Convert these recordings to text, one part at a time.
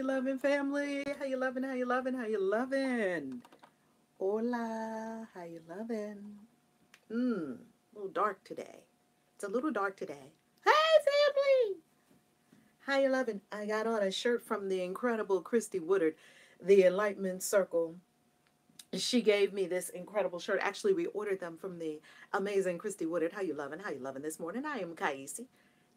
you loving, family? How you loving? How you loving? How you loving? Hola, how you loving? A little dark today. It's a little dark today. Hey, family! How you loving? I got on a shirt from the incredible Christy Woodard, the Enlightenment Circle. She gave me this incredible shirt. Actually, we ordered them from the amazing Christy Woodard. How you loving? How you loving this morning? I am KAISI,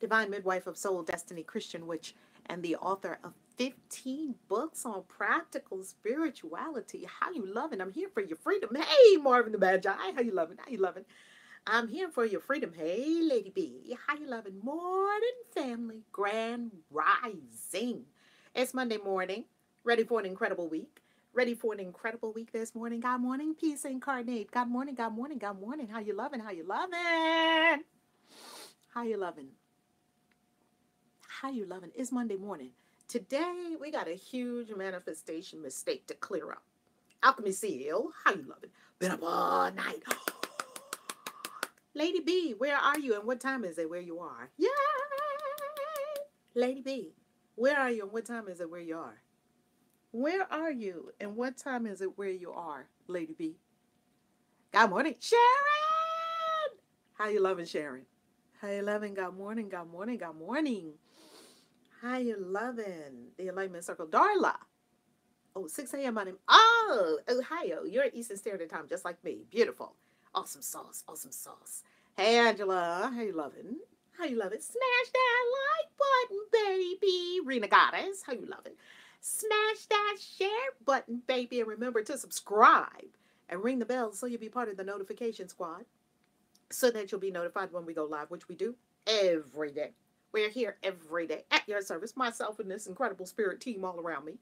Divine Midwife of Soul, Destiny, Christian Witch, and the author of 15 books on practical spirituality. How you loving? I'm here for your freedom. Hey, Marvin the Magi. How you loving? How you loving? I'm here for your freedom. Hey, Lady B. How you loving? Morning, family. Grand rising. It's Monday morning. Ready for an incredible week. Ready for an incredible week this morning. God morning, peace incarnate. God morning, God morning, God morning. How you loving? How you loving? How you loving? How you loving? It's Monday morning. Today, we got a huge manifestation mistake to clear up. Alchemy Seal, how you loving? Been up all night. Lady B, where are you and what time is it where you are? Yay! Lady B, where are you and what time is it where you are? Where are you and what time is it where you are, Lady B? God morning, Sharon! How you loving, Sharon? How you loving? God morning, God morning, God morning. How you loving? The Enlightenment Circle. Darla. Oh, 6 a.m. on him. Oh, Ohio. You're at Eastern Standard Time, just like me. Beautiful. Awesome sauce. Awesome sauce. Hey, Angela. How you loving? How you loving? Smash that like button, baby. Rena Goddess. How you loving? Smash that share button, baby. And remember to subscribe and ring the bell so you'll be part of the notification squad so that you'll be notified when we go live, which we do every day. We're here every day at your service, myself and this incredible spirit team all around me.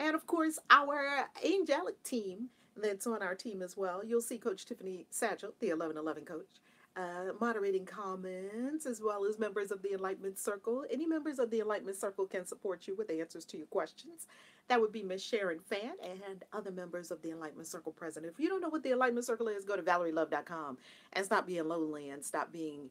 And of course, our angelic team that's on our team as well. You'll see Coach Tiffany Satchel, the 1111 coach, moderating comments, as well as members of the Enlightenment Circle. Any members of the Enlightenment Circle can support you with answers to your questions. That would be Miss Sharon Fan and other members of the Enlightenment Circle present. If you don't know what the Enlightenment Circle is, go to ValerieLove.com and stop being lonely and stop being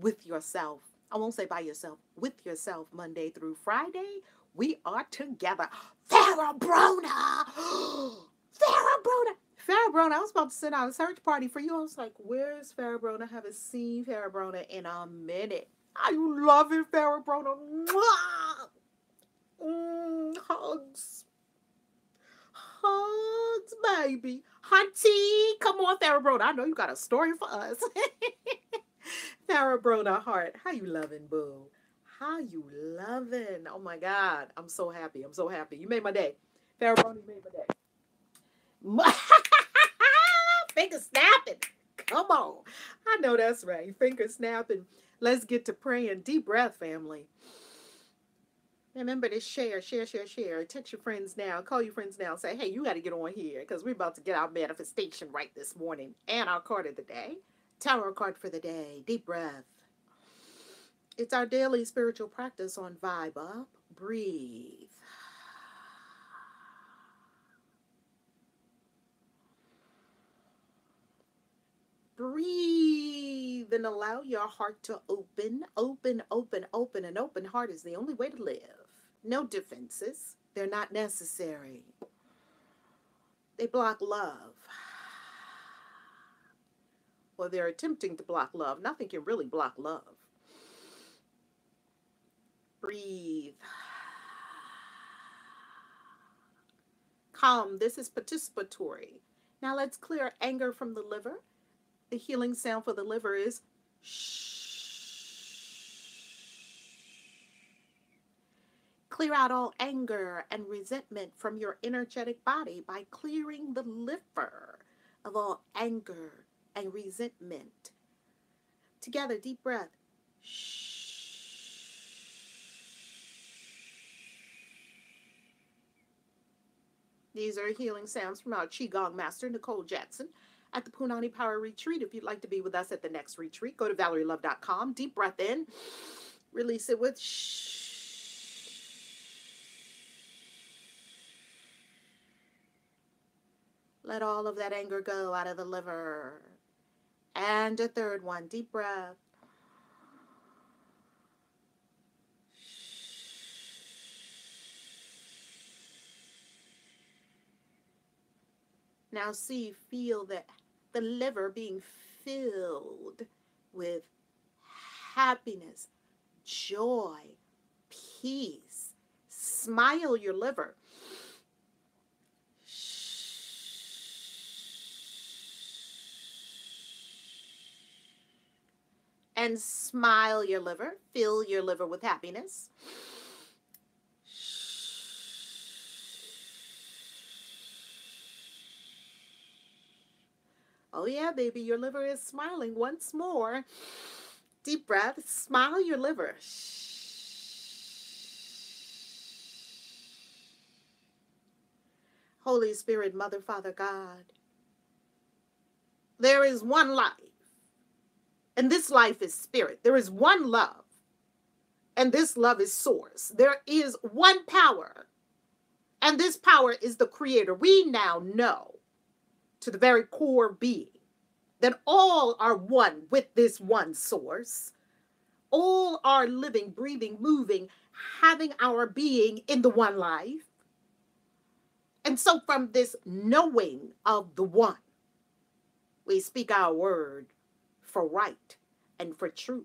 with yourself. I won't say by yourself, with yourself, Monday through Friday. We are together. Farrah Brona! Farrah Brona! Farrah Brona, I was about to send out a search party for you. I was like, where's Farrah Brona? I haven't seen Farrah Brona in a minute. I love it, Farrah Brona. Hugs. Hugs, baby. Hunty, come on, Farrah Brona. I know you got a story for us. Farrah Brona Heart, how you loving, boo? How you loving? Oh my God, I'm so happy. I'm so happy. You made my day. Farrah Brona, you made my day. Finger snapping. Come on. I know that's right. Finger snapping. Let's get to praying. Deep breath, family. Remember to share. Text your friends now. Call your friends now. Say, hey, you got to get on here because we're about to get our manifestation right this morning. And our card of the day. Tarot card for the day. Deep breath. It's our daily spiritual practice on Vibe Up. Breathe. Breathe and allow your heart to open. Open, open, open. An open heart is the only way to live. No defenses. They're not necessary. They block love. Well, they're attempting to block love. Nothing can really block love. Breathe. Calm. This is participatory. Now let's clear anger from the liver. The healing sound for the liver is shh. Clear out all anger and resentment from your energetic body by clearing the liver of all anger and resentment. Together, deep breath. Shh. These are healing sounds from our Qigong master, Nicole Jackson, at the Punani Power Retreat. If you'd like to be with us at the next retreat, go to ValerieLove.com. Deep breath in. Release it with shh. Let all of that anger go out of the liver. And a third one. Deep breath. Now see, feel that the liver being filled with happiness, joy, peace. Smile your liver. And smile your liver. Fill your liver with happiness. Oh yeah, baby, your liver is smiling once more. Deep breath. Smile your liver. Holy Spirit, Mother, Father, God, there is one life, and this life is spirit. There is one love, and this love is source. There is one power, and this power is the creator. We now know to the very core being that all are one with this one source. All are living, breathing, moving, having our being in the one life. And so from this knowing of the one, we speak our word for right and for truth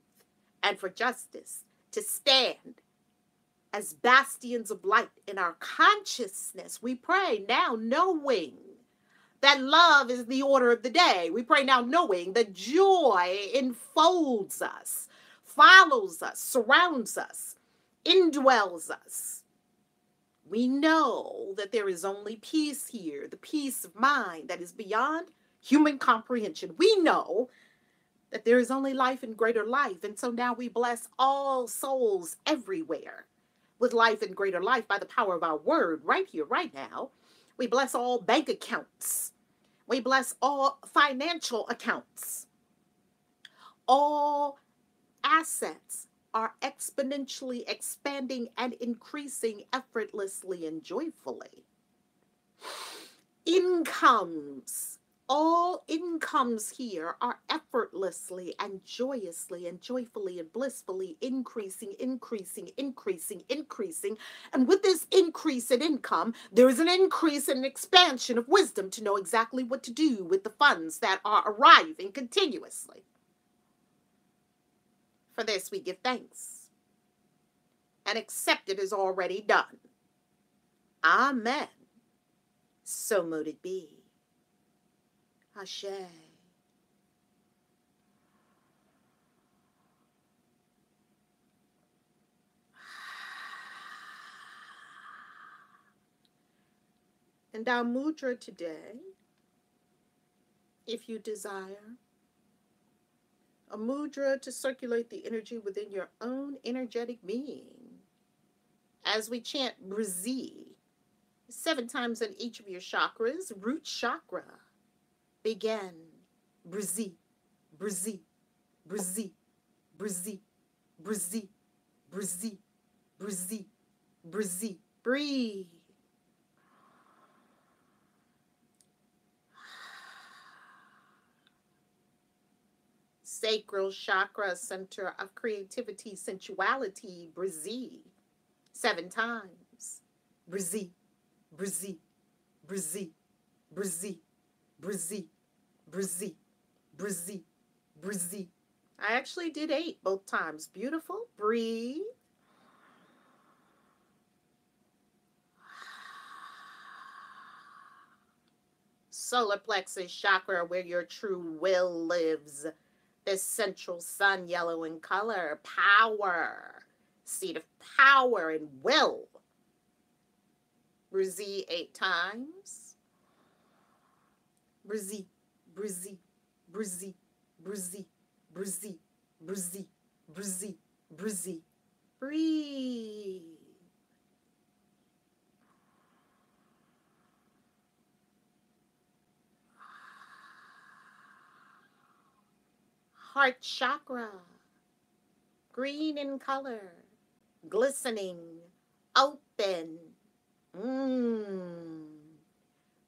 and for justice, to stand as bastions of light in our consciousness. We pray now knowing that love is the order of the day. We pray now knowing that joy enfolds us, follows us, surrounds us, indwells us. We know that there is only peace here, the peace of mind that is beyond human comprehension. We know that there is only life and greater life. And so now we bless all souls everywhere with life and greater life by the power of our word right here, right now. We bless all bank accounts. We bless all financial accounts. All assets are exponentially expanding and increasing effortlessly and joyfully. Incomes, all incomes here are effortlessly and joyously and joyfully and blissfully increasing, increasing, increasing, increasing. And with this increase in income, there is an increase in expansion of wisdom to know exactly what to do with the funds that are arriving continuously. For this we give thanks and accept it as already done. Amen. So mote it be. Ashe. And our mudra today, if you desire, a mudra to circulate the energy within your own energetic being. As we chant Brazil 7 times in each of your chakras, root chakra, begin. Brazil, Brazil, Brazil, Brazil, Brazil, Brazil, Brazil, Brazil. Breathe. Sacral chakra, center of creativity, sensuality, Brazil. 7 times. Brazil, Brazil, Brazil, Brazil, Brazil, Brazil, Brazil, Brazil. I actually did 8 both times. Beautiful. Breathe. Solar plexus chakra, where your true will lives. The central sun, yellow in color. Power. Seat of power and will. Brazil 8 times. Brazil, Brazil, Brazil, Brazil, Brazil, Brazil, Brazil, Brazil. Breathe. Heart chakra, green in color, glistening, open.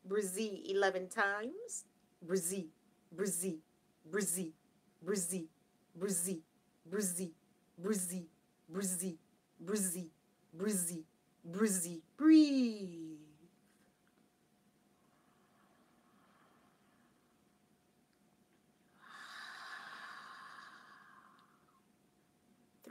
Brazil 11 times. Brazil, Brazil, Brazil, Brazil, Brazil, Brazil, Brazil, Brazil, Brazil, Brazil, Brazil. Breathe.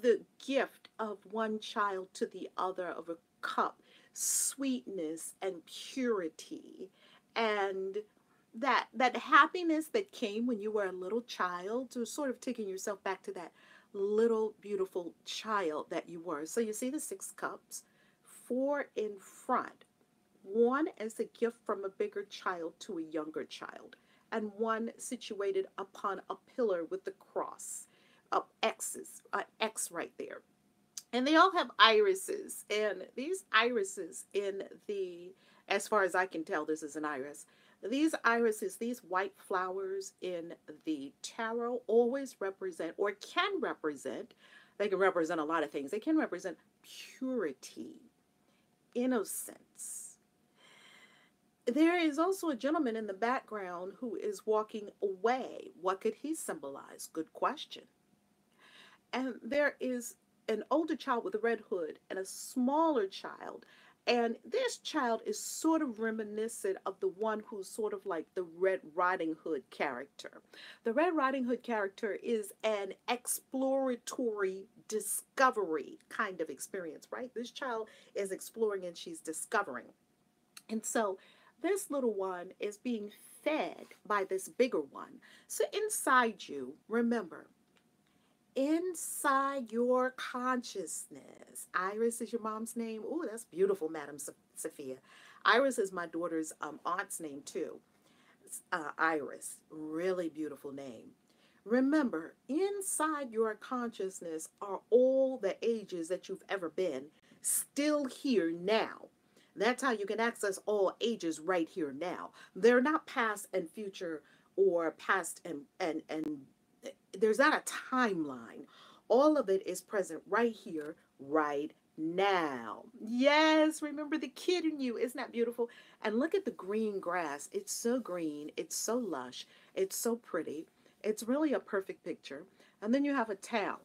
the gift of one child to the other of a cup, sweetness and purity, and that happiness that came when you were a little child, to sort of taking yourself back to that little beautiful child that you were. So you see the 6 cups, 4 in front, one as a gift from a bigger child to a younger child, and one situated upon a pillar with the cross of X's, X right there. And they all have irises, and these irises in the, as far as I can tell, this is an iris. These irises, these white flowers in the tarot always represent, or can represent, they can represent a lot of things. They can represent purity, innocence. There is also a gentleman in the background who is walking away. What could he symbolize? Good question. And there is an older child with a red hood and a smaller child. And this child is sort of reminiscent of the one who's sort of like the Red Riding Hood character. The Red Riding Hood character is an exploratory discovery kind of experience, right? This child is exploring and she's discovering. And so this little one is being fed by this bigger one. So inside you, remember, inside your consciousness. Iris is your mom's name. Oh, that's beautiful, Madam Sophia. Iris is my daughter's aunt's name too. Iris, really beautiful name. Remember, inside your consciousness are all the ages that you've ever been, still here now. That's how you can access all ages right here now. They're not past and future, or past and there's not a timeline. All of it is present right here, right now. Yes, remember the kid in you. Isn't that beautiful? And look at the green grass. It's so green. It's so lush. It's so pretty. It's really a perfect picture. And then you have a town,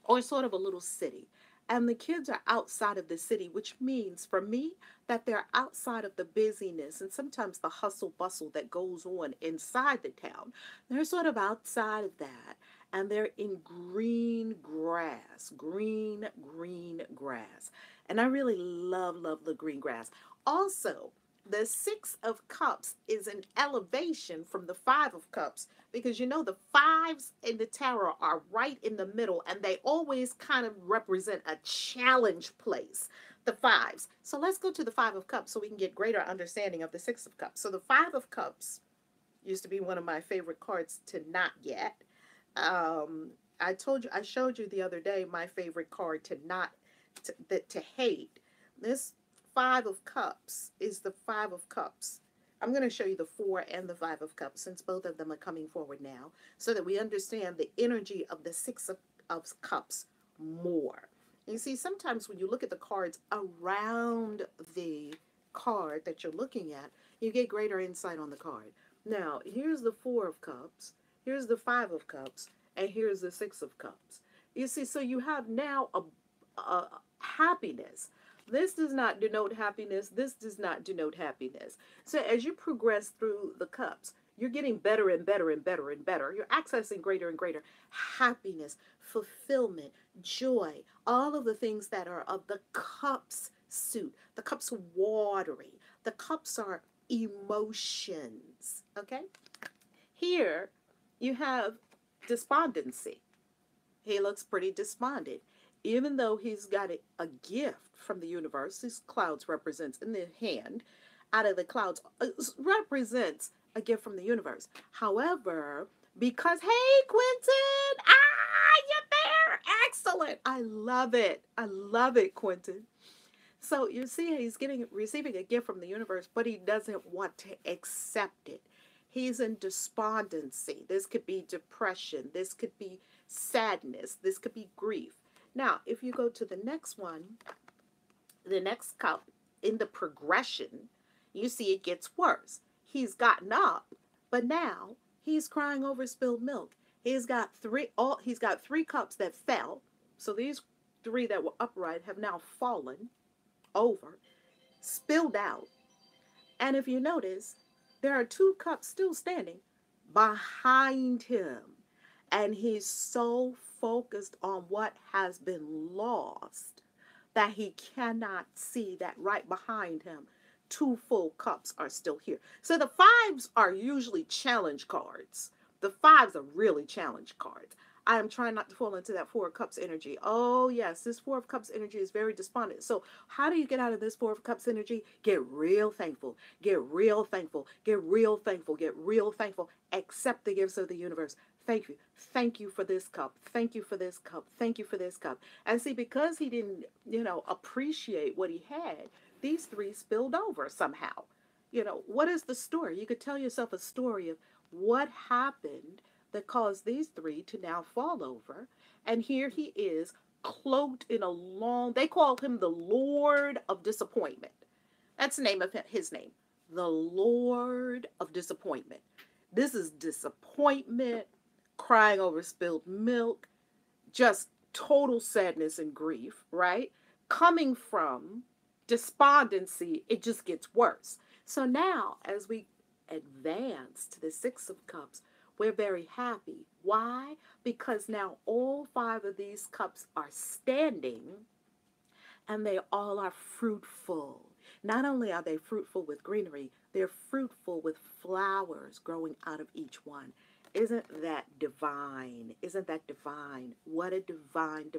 or sort of a little city. And the kids are outside of the city, which means for me that they're outside of the busyness and sometimes the hustle bustle that goes on inside the town. They're sort of outside of that. And they're in green grass, green grass. And I really love the green grass. Also, the 6 of Cups is an elevation from the 5 of Cups, because you know the 5s in the tarot are right in the middle, and they always kind of represent a challenge place, the 5s. So let's go to the 5 of Cups so we can get greater understanding of the 6 of Cups. So the 5 of Cups used to be one of my favorite cards to not get. I showed you the other day my favorite card to hate. This 5 of Cups is the 5 of Cups. I'm going to show you the 4 and the 5 of Cups, since both of them are coming forward now, so that we understand the energy of the 6 of Cups more. You see, sometimes when you look at the cards around the card that you're looking at, you get greater insight on the card. Now, here's the 4 of Cups, here's the 5 of Cups, and here's the 6 of Cups. You see, so you have now a happiness. This does not denote happiness. This does not denote happiness. So as you progress through the cups, you're getting better and better and better and better. You're accessing greater and greater happiness, fulfillment, joy, all of the things that are of the cups suit. The cups are watery. The cups are emotions. Okay? Here you have despondency. He looks pretty despondent. Even though he's got a gift from the universe, these clouds represents in the hand, out of the clouds represents a gift from the universe. However, because, hey, Quentin, you're there. Excellent. I love it. I love it, Quentin. So you see, he's receiving a gift from the universe, but he doesn't want to accept it. He's in despondency. This could be depression. This could be sadness. This could be grief. Now, if you go to the next one, the next cup, in the progression, you see it gets worse. He's gotten up, but now he's crying over spilled milk. He's got three cups that fell. So these 3 that were upright have now fallen over, spilled out. And if you notice, there are 2 cups still standing behind him. And he's so focused on what has been lost, that he cannot see that right behind him, two full cups are still here. So the fives are usually challenge cards. The fives are really challenge cards. I am trying not to fall into that Four of Cups energy. Oh, yes, this Four of Cups energy is very despondent. So how do you get out of this Four of Cups energy? Get real thankful. Get real thankful. Get real thankful. Get real thankful. Accept the gifts of the universe. Thank you. Thank you for this cup. Thank you for this cup. Thank you for this cup. And see, because he didn't, appreciate what he had, these three spilled over somehow. What is the story? You could tell yourself a story of what happened that caused these three to now fall over. And here he is, cloaked in a long, they called him the Lord of Disappointment. That's the name of his name, the Lord of Disappointment. This is disappointment, crying over spilled milk, just total sadness and grief, right? Coming from despondency, it just gets worse. So now, as we advance to the Six of Cups, we're very happy. Why? Because now all five of these cups are standing and they all are fruitful. Not only are they fruitful with greenery, they're fruitful with flowers growing out of each one. Isn't that divine? Isn't that divine? What a divine,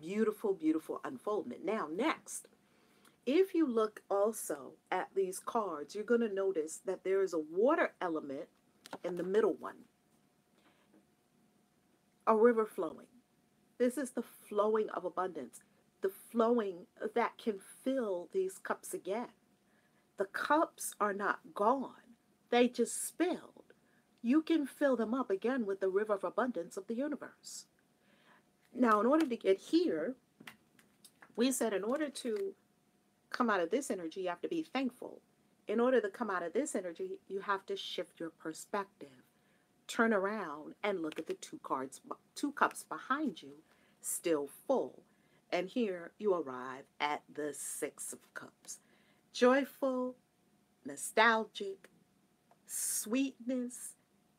beautiful, beautiful unfoldment. Now, next, if you look also at these cards, you're going to notice that there is a water element in the middle one. A river flowing. This is the flowing of abundance. The flowing that can fill these cups again. The cups are not gone. They just spilled. You can fill them up again with the river of abundance of the universe. Now, in order to get here, we said in order to come out of this energy, you have to be thankful. In order to come out of this energy, you have to shift your perspective. Turn around and look at the two cups behind you, still full. And here you arrive at the Six of Cups. Joyful, nostalgic, sweetness,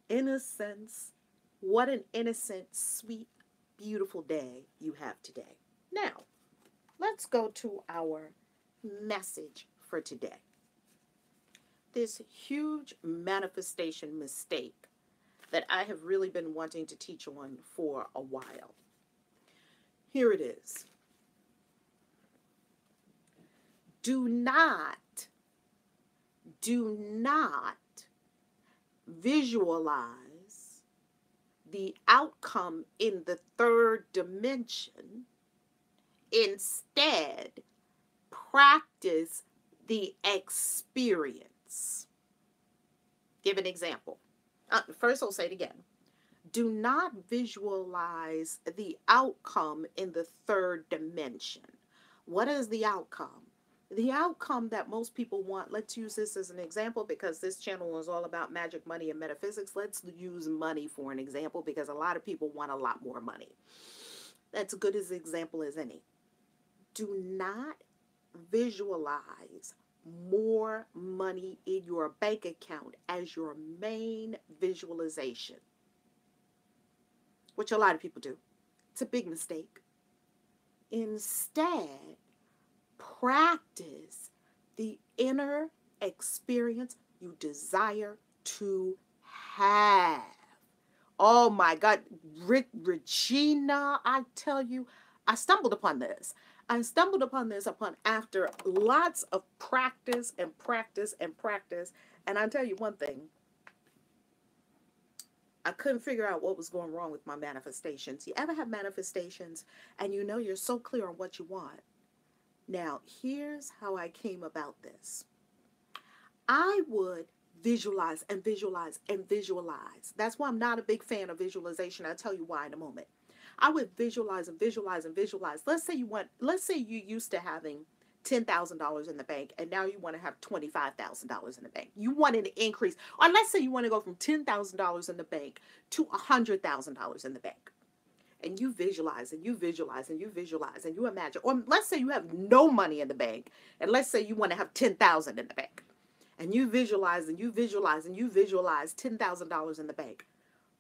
innocence. What an innocent, sweet, beautiful day you have today. Now, let's go to our message for today. This huge manifestation mistake that I have really been wanting to teach on for a while. Here it is. Do not visualize the outcome in the third dimension. Instead, practice the experience. Give an example. First, I'll say it again. Do not visualize the outcome in the third dimension. What is the outcome? The outcome that most people want, let's use this as an example because this channel is all about magic, money, and metaphysics. Let's use money for an example because a lot of people want a lot more money. That's as good as an example as any. Do not visualize more money in your bank account as your main visualization, which a lot of people do. It's a big mistake. Instead, practice the inner experience you desire to have. Oh my God, Regina, I tell you, I stumbled upon this. After lots of practice and practice and practice. And I'll tell you one thing. I couldn't figure out what was going wrong with my manifestations. You ever have manifestations and you know you're so clear on what you want? Now, here's how I came about this. I would visualize and visualize and visualize. That's why I'm not a big fan of visualization. I'll tell you why in a moment. I would visualize and visualize and visualize. Let's say you used to having $10,000 in the bank and now you want to have $25,000 in the bank. You want an increase. Or let's say you want to go from $10,000 in the bank to $100,000 in the bank. And you visualize and you visualize and you visualize and you imagine. Or let's say you have no money in the bank and let's say you want to have $10,000 in the bank. And you visualize and you visualize and you visualize $10,000 in the bank.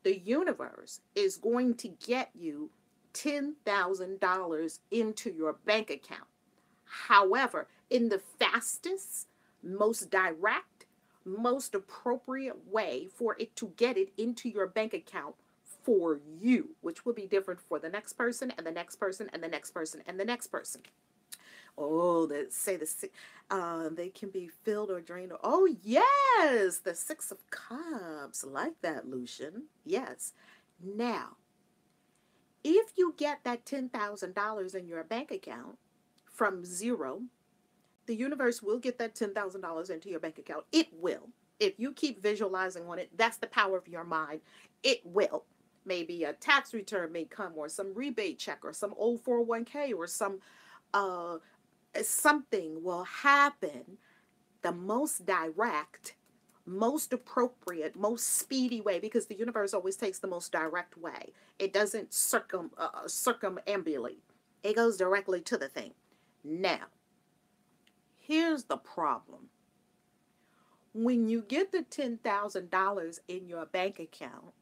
The universe is going to get you $10,000 into your bank account. However, in the fastest, most direct, most appropriate way for it to get it into your bank account for you, which will be different for the next person and the next person and the next person and the next person. Oh, they can be filled or drained. Oh, yes, the Six of Cups. Like that, Lucian. Yes. Now, if you get that $10,000 in your bank account from zero, the universe will get that $10,000 into your bank account. It will. If you keep visualizing on it, that's the power of your mind. It will. Maybe a tax return may come, or some rebate check, or some old 401k, or something will happen. The most direct, most appropriate, most speedy way, because the universe always takes the most direct way. It doesn't circumambulate. It goes directly to the thing. Now, here's the problem. When you get the $10,000 in your bank account,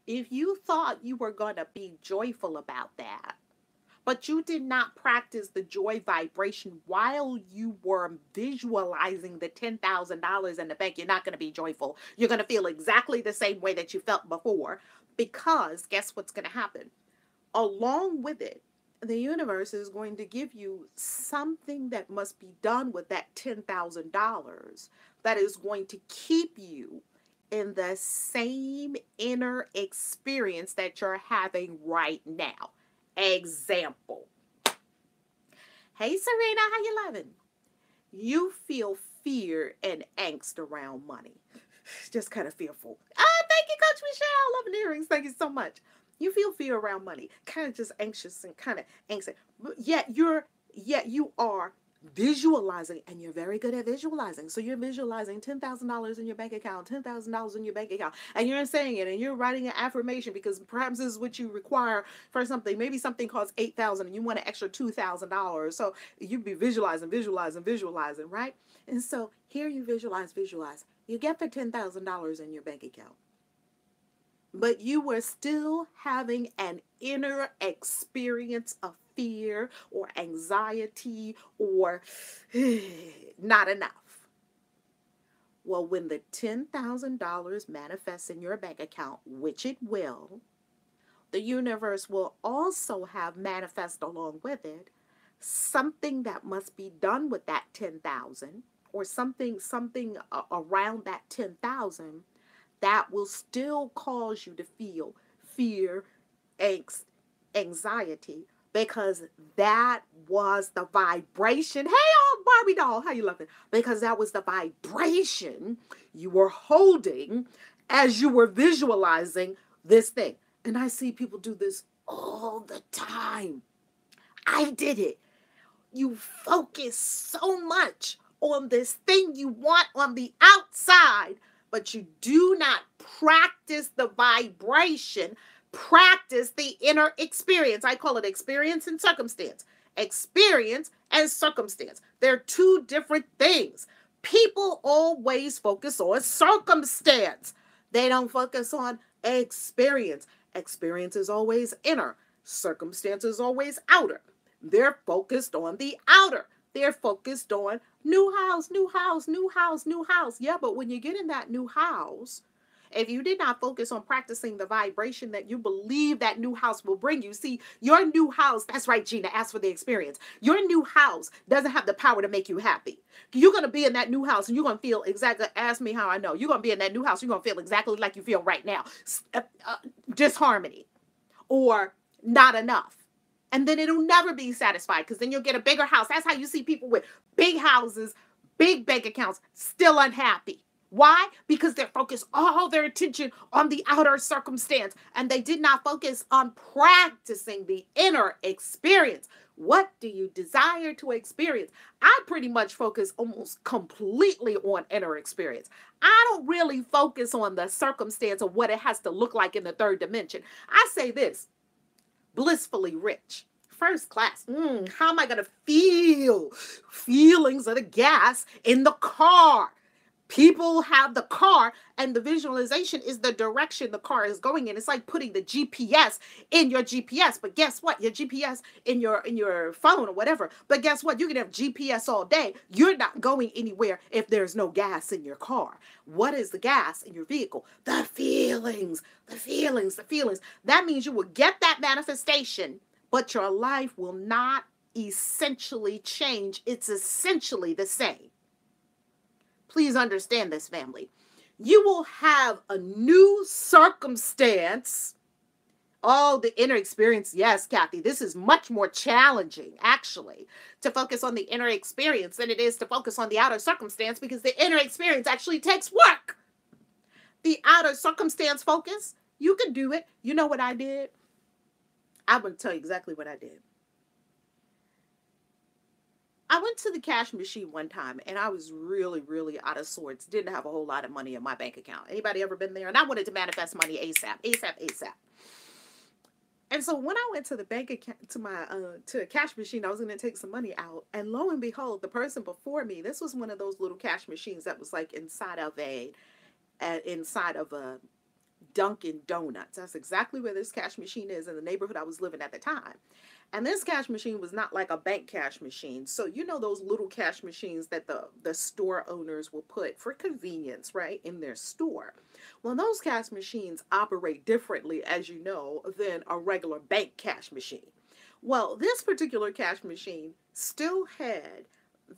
if you thought you were going to be joyful about that, but you did not practice the joy vibration while you were visualizing the $10,000 in the bank, you're not going to be joyful. You're going to feel exactly the same way that you felt before, because guess what's going to happen? Along with it, the universe is going to give you something that must be done with that $10,000 that is going to keep you in the same inner experience that you're having right now. Example. Hey, Serena, how you loving? You feel fear and angst around money. Just kind of fearful. Thank you, Coach Michelle. Love and earrings. Thank you so much. You feel fear around money, kind of just anxious and kind of anxious. Yet you are visualizing, and you're very good at visualizing. So you're visualizing $10,000 in your bank account, $10,000 in your bank account, and you're saying it, and you're writing an affirmation, because perhaps this is what you require for something. Maybe something costs $8,000 and you want an extra $2,000. So you'd be visualizing, right? And so here you visualize. You get the $10,000 in your bank account, but you were still having an inner experience of fear or anxiety or not enough. Well, when the $10,000 manifests in your bank account, which it will, the universe will also have manifest along with it something that must be done with that 10,000, or something around that 10,000 that will still cause you to feel fear, angst, anxiety, because that was the vibration. Hey, old Barbie doll, how you loving? Because that was the vibration you were holding as you were visualizing this thing. And I see people do this all the time. I did it. You focus so much on this thing you want on the outside, but you do not practice the vibration, practice the inner experience. I call it experience and circumstance. Experience and circumstance. They're two different things. People always focus on circumstance. They don't focus on experience. Experience is always inner. Circumstance is always outer. They're focused on the outer. They're focused on new house. Yeah, but when you get in that new house, if you did not focus on practicing the vibration that you believe that new house will bring you, see, your new house, that's right, Gina, ask for the experience. Your new house doesn't have the power to make you happy. You're going to be in that new house and you're going to feel exactly, ask me how I know, you're going to be in that new house, you're going to feel exactly like you feel right now. Disharmony or not enough. And then it'll never be satisfied, because then you'll get a bigger house. That's how you see people with big houses, big bank accounts, still unhappy. Why? Because they're focused all their attention on the outer circumstance, and they did not focus on practicing the inner experience. What do you desire to experience? I pretty much focus almost completely on inner experience. I don't really focus on the circumstance of what it has to look like in the third dimension. I say this: blissfully rich, first class. How am I going to feel? Feelings of the gas in the car. People have the car, and the visualization is the direction the car is going in. It's like putting the GPS in your GPS. But guess what? Your GPS in your phone or whatever. But guess what? You can have GPS all day. You're not going anywhere if there's no gas in your car. What is the gas in your vehicle? The feelings, the feelings, the feelings. That means you will get that manifestation, but your life will not essentially change. It's essentially the same. Please understand this, family. You will have a new circumstance. Oh, the inner experience. Yes, Kathy, this is much more challenging, actually, to focus on the inner experience than it is to focus on the outer circumstance, because the inner experience actually takes work. The outer circumstance focus, you can do it. You know what I did? I'm going to tell you exactly what I did. I went to the cash machine one time, and I was really, really out of sorts. Didn't have a whole lot of money in my bank account. Anybody ever been there? And I wanted to manifest money ASAP, ASAP, ASAP. And so when I went to the bank account, to a cash machine, I was going to take some money out. And lo and behold, the person before me, this was one of those little cash machines that was like inside of a Dunkin' Donuts. That's exactly where this cash machine is in the neighborhood I was living at the time. And this cash machine was not like a bank cash machine. So you know those little cash machines that the store owners will put for convenience, right, in their store. Well, those cash machines operate differently, as you know, than a regular bank cash machine. Well, this particular cash machine still had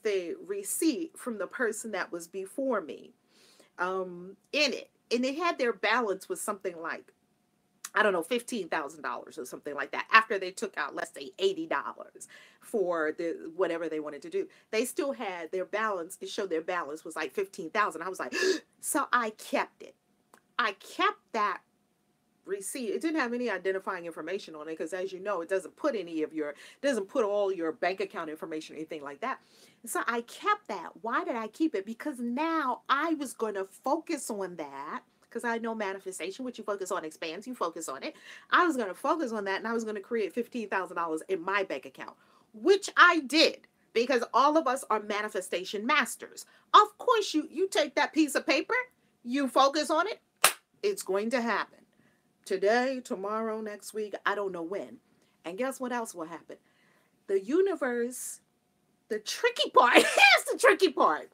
the receipt from the person that was before me in it. And it had their balance was something like, I don't know, $15,000 or something like that. After they took out, let's say, $80 for the whatever they wanted to do, they still had their balance. It showed their balance was like $15,000. I was like, so I kept it. I kept that receipt. It didn't have any identifying information on it because, as you know, it doesn't put all your bank account information or anything like that. So I kept that. Why did I keep it? Because now I was going to focus on that. Because I know manifestation, what you focus on expands, you focus on it. I was going to focus on that, and I was going to create $15,000 in my bank account, which I did, because all of us are manifestation masters. Of course, you take that piece of paper, you focus on it, it's going to happen. Today, tomorrow, next week, I don't know when. And guess what else will happen? The universe, the tricky part, here's the tricky part.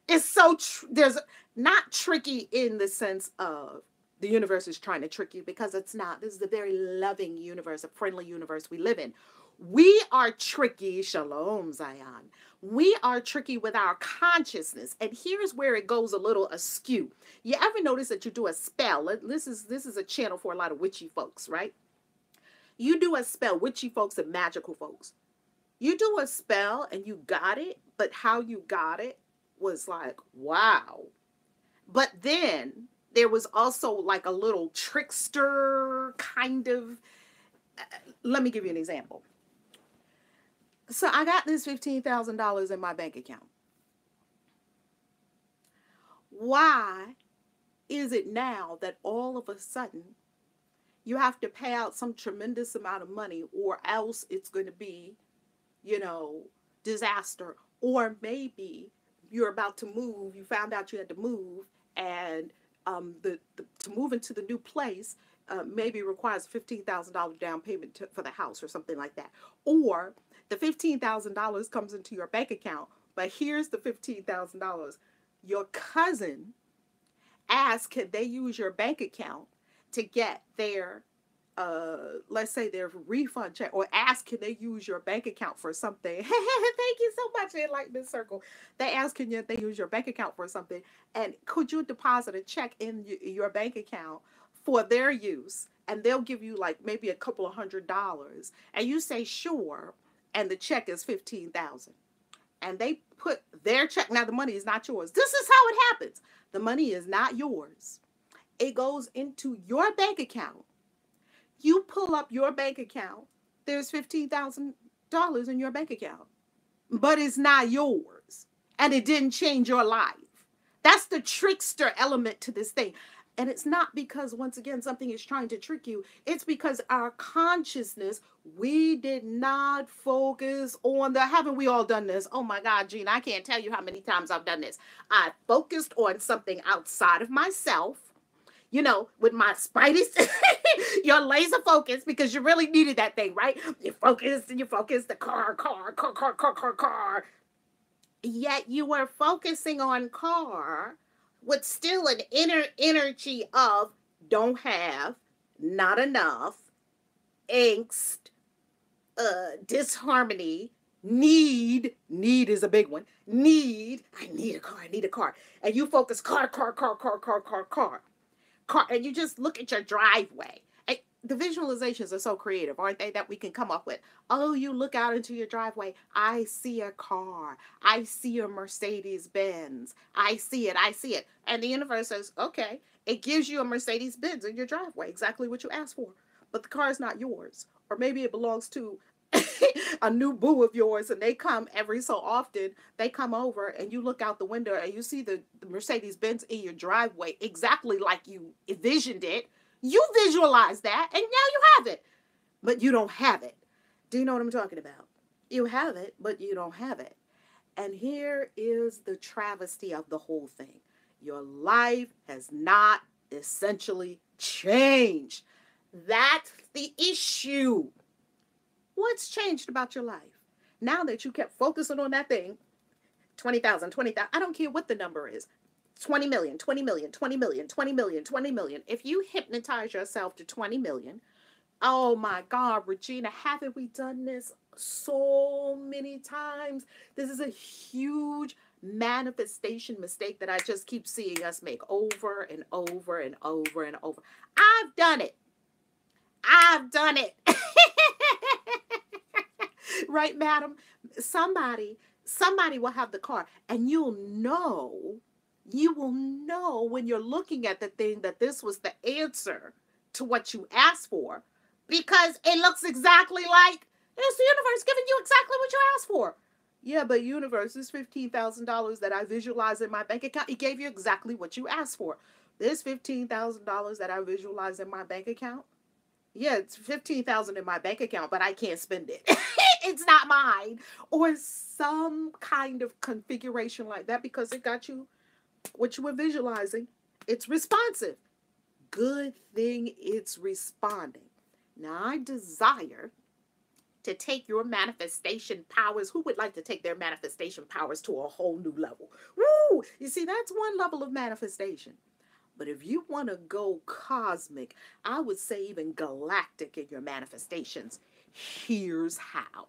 It's so, there's not tricky in the sense of the universe is trying to trick you, because it's not. This is a very loving universe, a friendly universe we live in. We are tricky, shalom, Zion. We are tricky with our consciousness. And here's where it goes a little askew. You ever notice that you do a spell? This is a channel for a lot of witchy folks, right? You do a spell, witchy folks and magical folks. You do a spell and you got it, but how you got it was like, wow. But then there was also like a little trickster kind of, let me give you an example. So I got this $15,000 in my bank account. Why is it now that all of a sudden you have to pay out some tremendous amount of money, or else it's going to be, disaster? Or maybe you're about to move, you found out you had to move, and to move into the new place maybe requires $15,000 down payment for the house or something like that. Or the $15,000 comes into your bank account, but here's the $15,000. Your cousin asked, can they use your bank account to get their, let's say their refund check, or ask, can they use your bank account for something? Thank you so much, Enlightenment Circle. They ask, can they use your bank account for something? And could you deposit a check in your bank account for their use? And they'll give you like maybe a couple of $100. And you say, sure. And the check is $15,000. And they put their check. Now, the money is not yours. This is how it happens. The money is not yours. It goes into your bank account. You pull up your bank account. There's $15,000 in your bank account. But it's not yours. And it didn't change your life. That's the trickster element to this thing. And it's not because, once again, something is trying to trick you. It's because our consciousness, we did not focus on the, haven't we all done this? Oh my God, Gina, I can't tell you how many times I've done this. I focused on something outside of myself, you know, with my spidey, you're laser focused because you really needed that thing, right? You focused and you focused, the car. Yet you were focusing on car with still an inner energy of don't have, not enough, angst, disharmony, need is a big one. I need a car. And you focus car, and you just look at your driveway. And the visualizations are so creative, aren't they, that we can come up with? Oh, you look out into your driveway. I see a car. I see a Mercedes Benz. I see it. And the universe says, okay, it gives you a Mercedes Benz in your driveway, exactly what you asked for. But the car is not yours. Or maybe it belongs to a new boo of yours, and they come every so often. They come over and you look out the window and you see the Mercedes Benz in your driveway exactly like you envisioned it. You visualize that and now you have it, but you don't have it. Do you know what I'm talking about? You have it, but you don't have it. And here is the travesty of the whole thing. Your life has not essentially changed. That's the issue. What's changed about your life? Now that you kept focusing on that thing, 20,000, 20,000, I don't care what the number is, 20 million, 20 million, 20 million, 20 million, 20 million. If you hypnotize yourself to 20 million, oh my God, Regina, haven't we done this so many times? This is a huge manifestation mistake that I just keep seeing us make over and over and over and over. I've done it. Right, madam? Somebody will have the car, and you will know when you're looking at the thing that this was the answer to what you asked for, because it looks exactly like it's the universe giving you exactly what you asked for. Yeah, but universe, this $15,000 that I visualized in my bank account, it gave you exactly what you asked for. This $15,000 that I visualized in my bank account, yeah, it's $15,000 in my bank account, but I can't spend it. It's not mine. Or some kind of configuration like that, because it got you what you were visualizing. It's responsive. Good thing it's responding. Now, I desire to take your manifestation powers. Who would like to take their manifestation powers to a whole new level? Woo! You see, that's one level of manifestation. But if you want to go cosmic, I would say even galactic in your manifestations, here's how.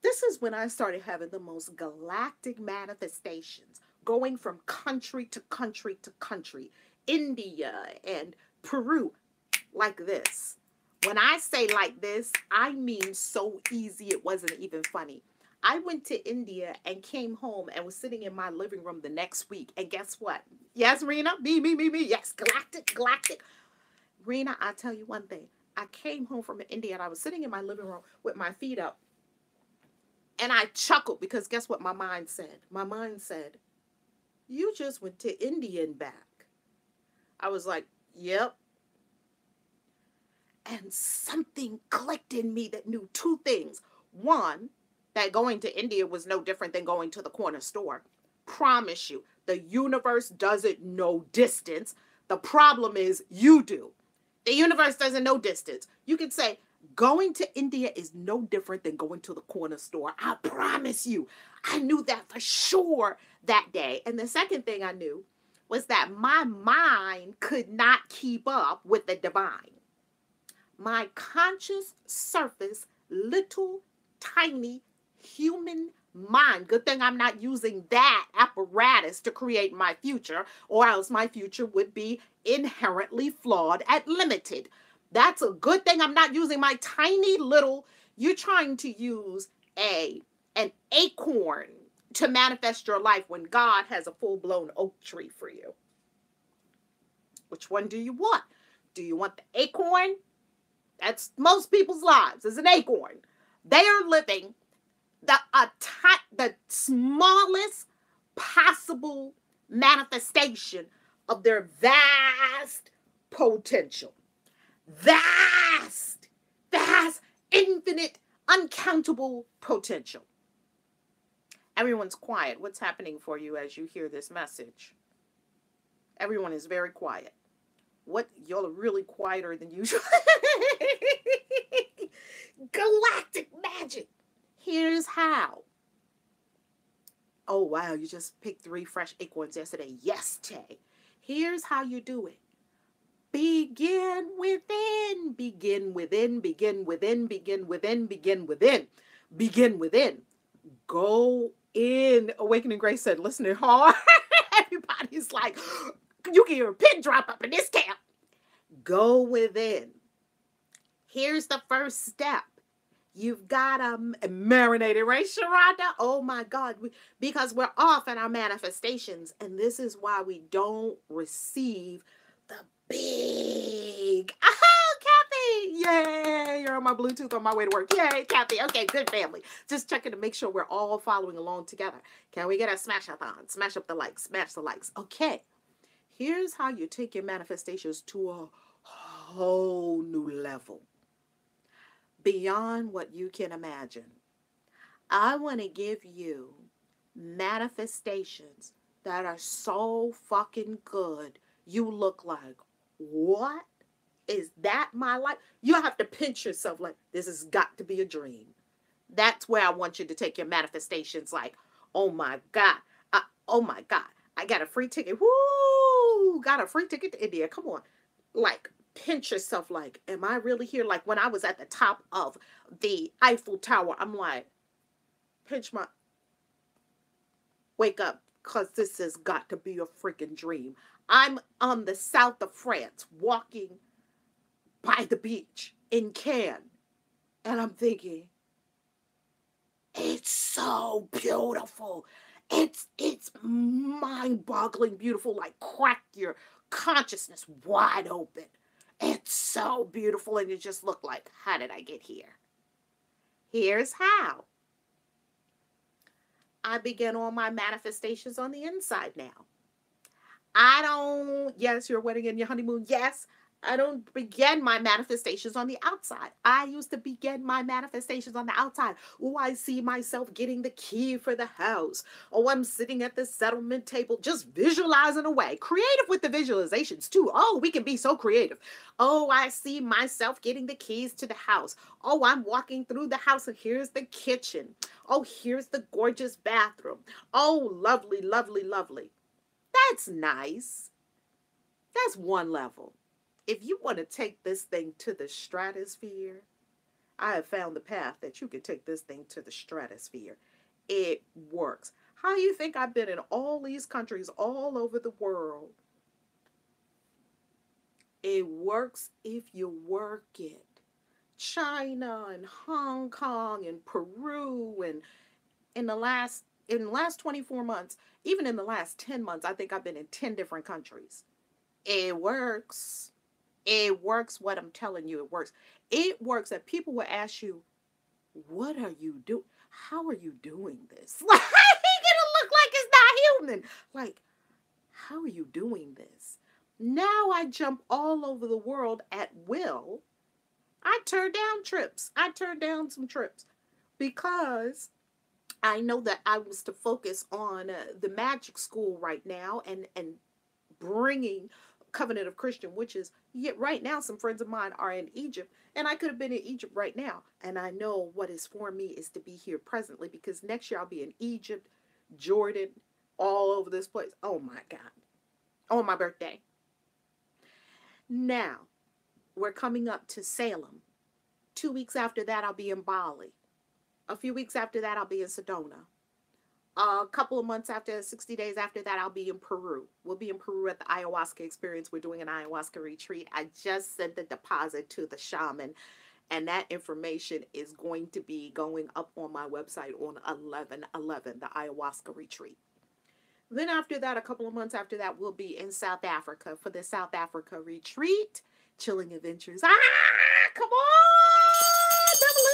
This is when I started having the most galactic manifestations, going from country to country to country, India and Peru, like this. When I say like this, I mean so easy it wasn't even funny. I went to India and came home and was sitting in my living room the next week. And guess what? Yes, Rena? Me. Yes, galactic. Rena, I'll tell you one thing. I came home from India and I was sitting in my living room with my feet up. And I chuckled because guess what my mind said? My mind said, you just went to India and back. I was like, yep. And something clicked in me that knew two things. One, that going to India was no different than going to the corner store. Promise you, the universe doesn't know distance. The problem is you do. The universe doesn't know distance. You can say, going to India is no different than going to the corner store. I promise you. I knew that for sure that day. And the second thing I knew was that my mind could not keep up with the divine. My conscious surface, little, tiny, human mind. Good thing I'm not using that apparatus to create my future, or else my future would be inherently flawed and limited. That's a good thing I'm not using my tiny little, you're trying to use an acorn to manifest your life when God has a full-blown oak tree for you. Which one do you want? Do you want the acorn? That's most people's lives, is an acorn. They are living the smallest possible manifestation of their vast potential. Vast, vast, infinite, uncountable potential. Everyone's quiet. What's happening for you as you hear this message? Everyone is very quiet. What? Y'all are really quieter than usual. Galactic magic. Here's how. Oh, wow. You just picked 3 fresh acorns yesterday. Yes, Tay. Here's how you do it. Begin within. Begin within. Begin within. Begin within. Begin within. Begin within. Go in. Awakening Grace said, listening hard. Everybody's like, you can hear a pin drop up in this camp. Go within. Here's the first step. You've got to marinate it, right, Sharonda? Oh, my God. Because we're off in our manifestations. And this is why we don't receive the big. Oh, Kathy. Yay. You're on my Bluetooth on my way to work. Yay, Kathy. Okay, good family. Just checking to make sure we're all following along together. Can we get a smash-a-thon? Smash up the likes. Smash the likes. Okay. Here's how you take your manifestations to a whole new level. Beyond what you can imagine. I want to give you manifestations that are so fucking good. You look like, what? Is that my life? You have to pinch yourself like, this has got to be a dream. That's where I want you to take your manifestations like, oh my God. Oh my God. I got a free ticket. Woo! Got a free ticket to India. Come on. Like, pinch yourself like, am I really here? Like when I was at the top of the Eiffel Tower, I'm like, wake up, because this has got to be a freaking dream. I'm on the south of France, walking by the beach in Cannes, and I'm thinking, it's so beautiful. It's mind-boggling beautiful, like crack your consciousness wide open. It's so beautiful, and you just look like, how did I get here? Here's how. I begin all my manifestations on the inside now. Yes, your wedding and your honeymoon, yes. I don't begin my manifestations on the outside. I used to begin my manifestations on the outside. Oh, I see myself getting the key for the house. Oh, I'm sitting at the settlement table, just visualizing away. Creative with the visualizations too. Oh, we can be so creative. Oh, I see myself getting the keys to the house. Oh, I'm walking through the house and here's the kitchen. Oh, here's the gorgeous bathroom. Oh, lovely, lovely, lovely. That's nice. That's one level. If you want to take this thing to the stratosphere, I have found the path that you can take this thing to the stratosphere. It works. How do you think I've been in all these countries all over the world? It works if you work it. China and Hong Kong and Peru, and in the last 24 months, even in the last 10 months, I think I've been in 10 different countries. It works. It works. What I'm telling you, it works. It works that people will ask you, what are you doing? How are you doing this? Like, you're gonna look like it's not human. Like, how are you doing this? Now I jump all over the world at will. I turn down trips. I turn down some trips because I know that I was to focus on the magic school right now and bringing Covenant of Christian Witches. Yet right now, some friends of mine are in Egypt, and I could have been in Egypt right now. And I know what is for me is to be here presently, because next year I'll be in Egypt, Jordan, all over this place. Oh my God. On my birthday. Now, we're coming up to Salem. 2 weeks after that, I'll be in Bali. A few weeks after that, I'll be in Sedona. A couple of months after, 60 days after that, I'll be in Peru. We'll be in Peru at the ayahuasca experience. We're doing an ayahuasca retreat. I just sent the deposit to the shaman, and that information is going to be going up on my website on 11/11, the ayahuasca retreat. Then after that, a couple of months after that, we'll be in South Africa for the South Africa retreat. Chilling Adventures. Come on, Beverly!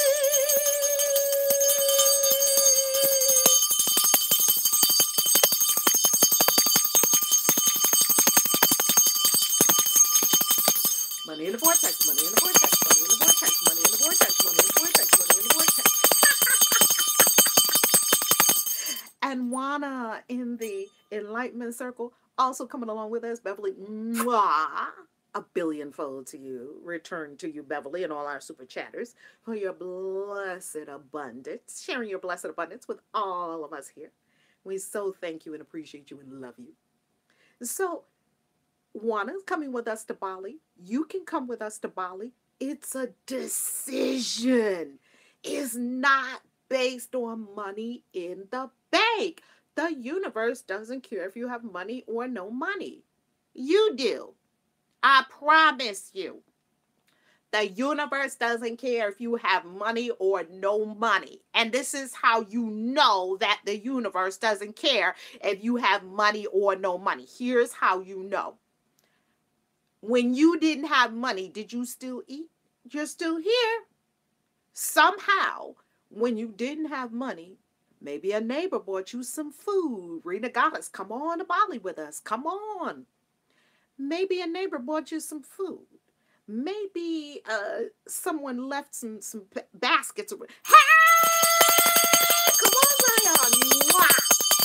money in the vortex, money in the vortex, money in the vortex, money in the vortex, money in the vortex, money in the vortex. And Juana in the Enlightenment Circle also coming along with us. Beverly, mwah, a billionfold to you. Return to you, Beverly, and all our super chatters for your blessed abundance. Sharing your blessed abundance with all of us here. We so thank you and appreciate you and love you. So, Juana's coming with us to Bali. You can come with us to Bali. It's a decision. It's not based on money in the bank. The universe doesn't care if you have money or no money. You do. I promise you. The universe doesn't care if you have money or no money. And this is how you know that the universe doesn't care if you have money or no money. Here's how you know. When you didn't have money, did you still eat? You're still here. Somehow, when you didn't have money, maybe a neighbor bought you some food. Rena Goddess, come on to Bali with us. Come on. Maybe a neighbor bought you some food. Maybe someone left some baskets. Hey! Come on, Zion. Mwah!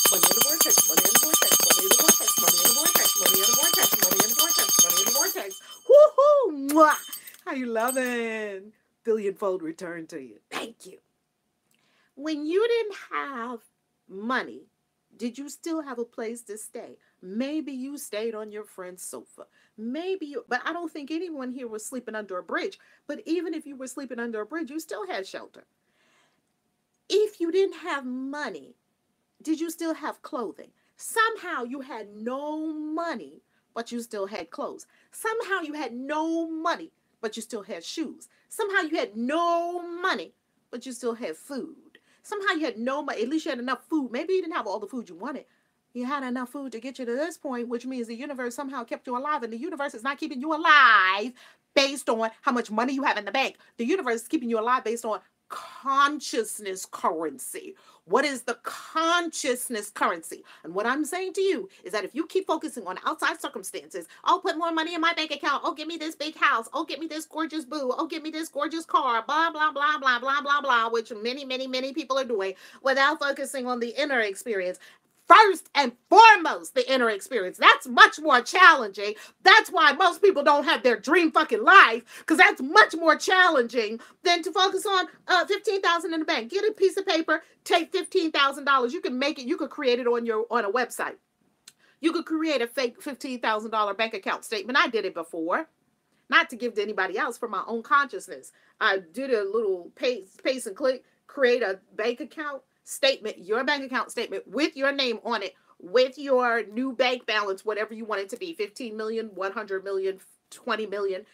Money in the vortex, money in the vortex, money in the vortex, money in the vortex, money in the vortex, money in the vortex, money in the vortex. Woohoo! Mwah! How you loving? Billionfold return to you. Thank you. When you didn't have money, did you still have a place to stay? Maybe you stayed on your friend's sofa. But I don't think anyone here was sleeping under a bridge. But even if you were sleeping under a bridge, you still had shelter. If you didn't have money, did you still have clothing? Somehow you had no money, but you still had clothes. Somehow you had no money, but you still had shoes. Somehow you had no money, but you still had food. Somehow you had no money, at least you had enough food. Maybe you didn't have all the food you wanted. You had enough food to get you to this point, which means the universe somehow kept you alive. And the universe is not keeping you alive based on how much money you have in the bank. The universe is keeping you alive based on consciousness currency. What is the consciousness currency? And what I'm saying to you is that if you keep focusing on outside circumstances, oh, put more money in my bank account. Oh, give me this big house. Oh, get me this gorgeous boo. Oh, get me this gorgeous car. Blah, blah, blah, blah, blah, blah, blah, which many, many, many people are doing without focusing on the inner experience. First and foremost, the inner experience. That's much more challenging. That's why most people don't have their dream fucking life, because that's much more challenging than to focus on $15,000 in the bank. Get a piece of paper, take $15,000. You can make it. You could create it on a website. You could create a fake $15,000 bank account statement. I did it before, not to give to anybody else, for my own consciousness. I did a little paste and click, create a bank account statement, your bank account statement with your name on it, with your new bank balance, whatever you want it to be, 15 million, 100 million, 20 million,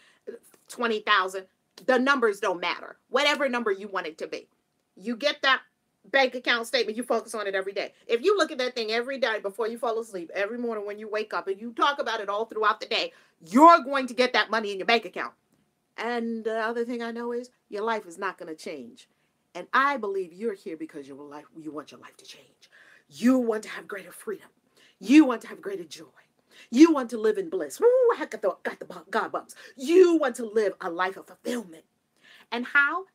20,000. The numbers don't matter. Whatever number you want it to be. You get that bank account statement, you focus on it every day. If you look at that thing every day before you fall asleep, every morning when you wake up, and you talk about it all throughout the day, you're going to get that money in your bank account. And the other thing I know is your life is not going to change. And I believe you're here because you want your life to change. You want to have greater freedom. You want to have greater joy. You want to live in bliss. Woo, I got the God bumps. You want to live a life of fulfillment. And how?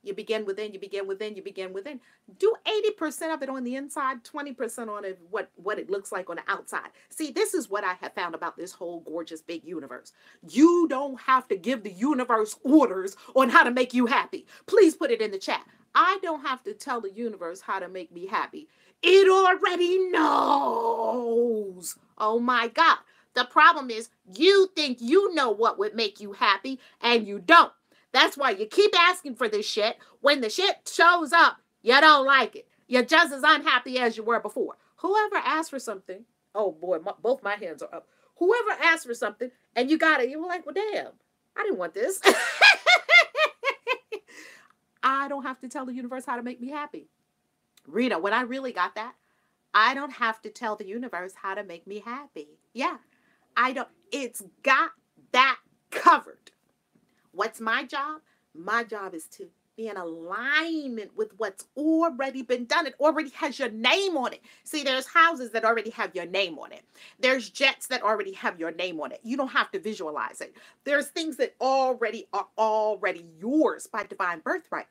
You begin within, you begin within, you begin within. Do 80% of it on the inside, 20% on it, what it looks like on the outside. See, this is what I have found about this whole gorgeous big universe. You don't have to give the universe orders on how to make you happy. Please put it in the chat. I don't have to tell the universe how to make me happy. It already knows. Oh my God. The problem is you think you know what would make you happy, and you don't. That's why you keep asking for this shit. When the shit shows up, you don't like it. You're just as unhappy as you were before. Whoever asked for something, oh boy, both my hands are up. Whoever asked for something and you got it, you were like, well, damn, I didn't want this. I don't have to tell the universe how to make me happy. Rita, when I really got that, I don't have to tell the universe how to make me happy. Yeah, I don't. It's got that covered. What's my job? My job is to be in alignment with what's already been done. It already has your name on it. See, there's houses that already have your name on it. There's jets that already have your name on it. You don't have to visualize it. There's things that already are already yours by divine birthright.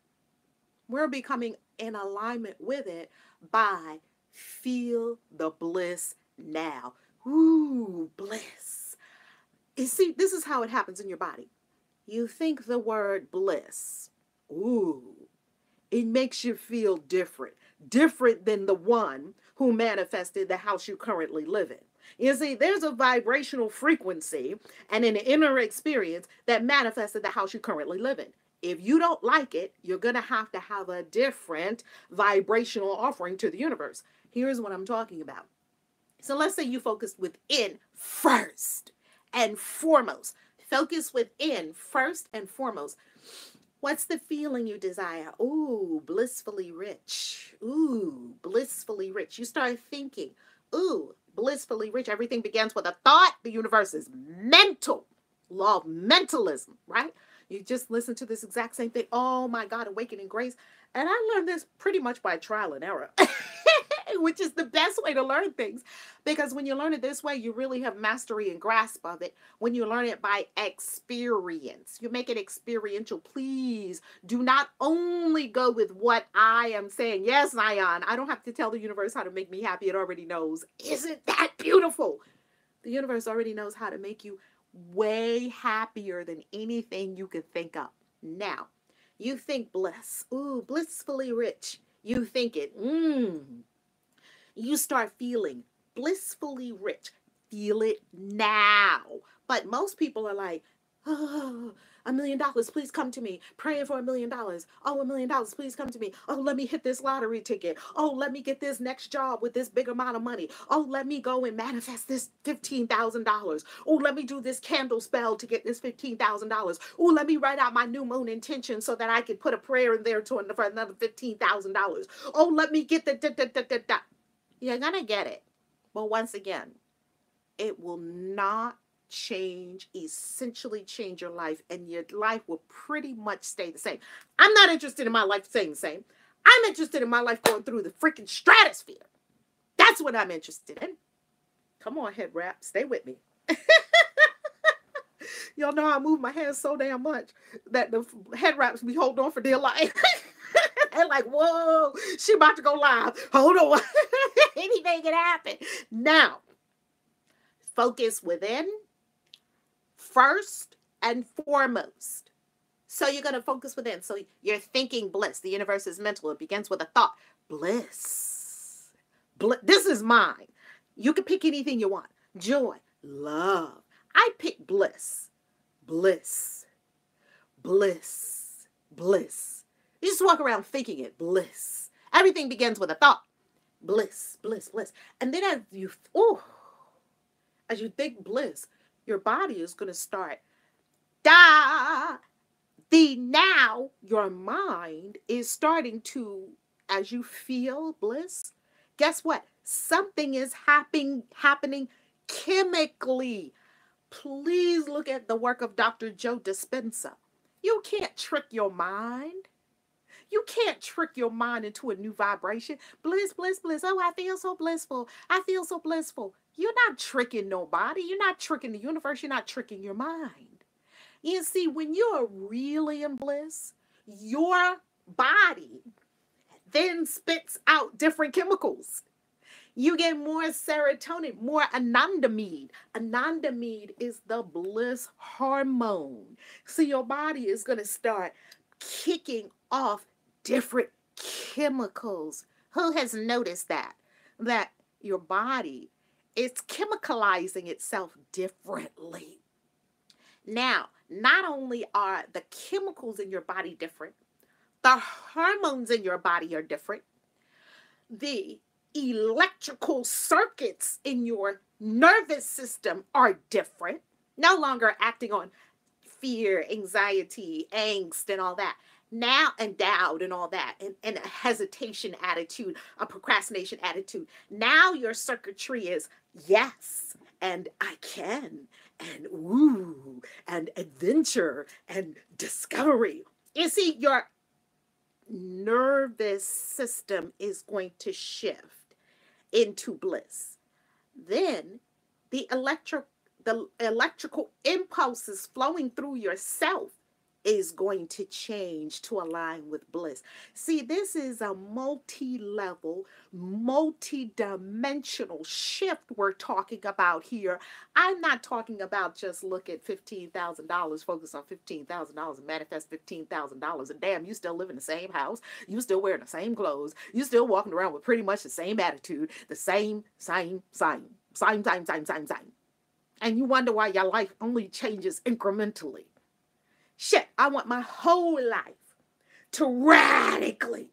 We're becoming in alignment with it by feel the bliss now. Ooh, bliss. You see, this is how it happens in your body. You think the word bliss. Ooh, it makes you feel different. Different than the one who manifested the house you currently live in. You see, there's a vibrational frequency and an inner experience that manifested the house you currently live in. If you don't like it, you're going to have a different vibrational offering to the universe. Here's what I'm talking about. So let's say you focus within first and foremost. Focus within first and foremost. What's the feeling you desire? Ooh, blissfully rich. Ooh, blissfully rich. You start thinking, ooh, blissfully rich. Everything begins with a thought. The universe is mental. Law of mentalism, right? You just listen to this exact same thing. Oh my God, awakening grace. And I learned this pretty much by trial and error, which is the best way to learn things. Because when you learn it this way, you really have mastery and grasp of it. When you learn it by experience, you make it experiential. Please do not only go with what I am saying. Yes, Zion, I don't have to tell the universe how to make me happy. It already knows. Isn't that beautiful? The universe already knows how to make you way happier than anything you could think of. Now, you think bliss. Ooh, blissfully rich. You think it. You start feeling blissfully rich. Feel it now. But most people are like, oh, $1 million, please come to me. Praying for $1 million. Oh, $1 million, please come to me. Oh, let me hit this lottery ticket. Oh, let me get this next job with this big amount of money. Oh, let me go and manifest this $15,000. Oh, let me do this candle spell to get this $15,000. Oh, let me write out my new moon intention so that I can put a prayer in there for another $15,000. Oh, let me get the You're going to get it. But once again, it will not essentially change your life, and your life will pretty much stay the same. I'm not interested in my life staying the same. I'm interested in my life going through the freaking stratosphere. That's what I'm interested in. Come on, head wrap. Stay with me. Y'all know I move my hands so damn much that the head wraps be holding on for dear life. They're like, whoa, she about to go live. Hold on. Anything can happen. Now, focus within first and foremost. So you're going to focus within. So you're thinking bliss. The universe is mental. It begins with a thought. Bliss. This is mine. You can pick anything you want. Joy. Love. I pick bliss. Bliss. Bliss. Bliss. You just walk around thinking it. Bliss. Everything begins with a thought. Bliss. Bliss. Bliss. And then as you think bliss, your body is going to start. Now your mind is starting to, as you feel bliss, guess what? Something is happening chemically. Please look at the work of Dr. Joe Dispenza. You can't trick your mind. You can't trick your mind into a new vibration. Bliss, bliss, bliss. Oh, I feel so blissful. I feel so blissful. You're not tricking nobody. You're not tricking the universe. You're not tricking your mind. You see, when you're really in bliss, your body then spits out different chemicals. You get more serotonin, more anandamide. Anandamide is the bliss hormone. So your body is going to start kicking off different chemicals. Who has noticed that? That your body is chemicalizing itself differently. Now, not only are the chemicals in your body different, the hormones in your body are different. The electrical circuits in your nervous system are different. No longer acting on fear, anxiety, angst, and all that. Now, and doubt and all that, and a hesitation attitude, a procrastination attitude. Now your circuitry is yes, and I can, and ooh, and adventure, and discovery. You see, your nervous system is going to shift into bliss. Then the electrical impulses flowing through yourself is going to change to align with bliss. See, this is a multi-level, multi-dimensional shift we're talking about here. I'm not talking about just look at $15,000, focus on $15,000 and manifest $15,000 and damn, you still live in the same house, you still wearing the same clothes, you still walking around with pretty much the same attitude, the same. And you wonder why your life only changes incrementally. Shit, I want my whole life to radically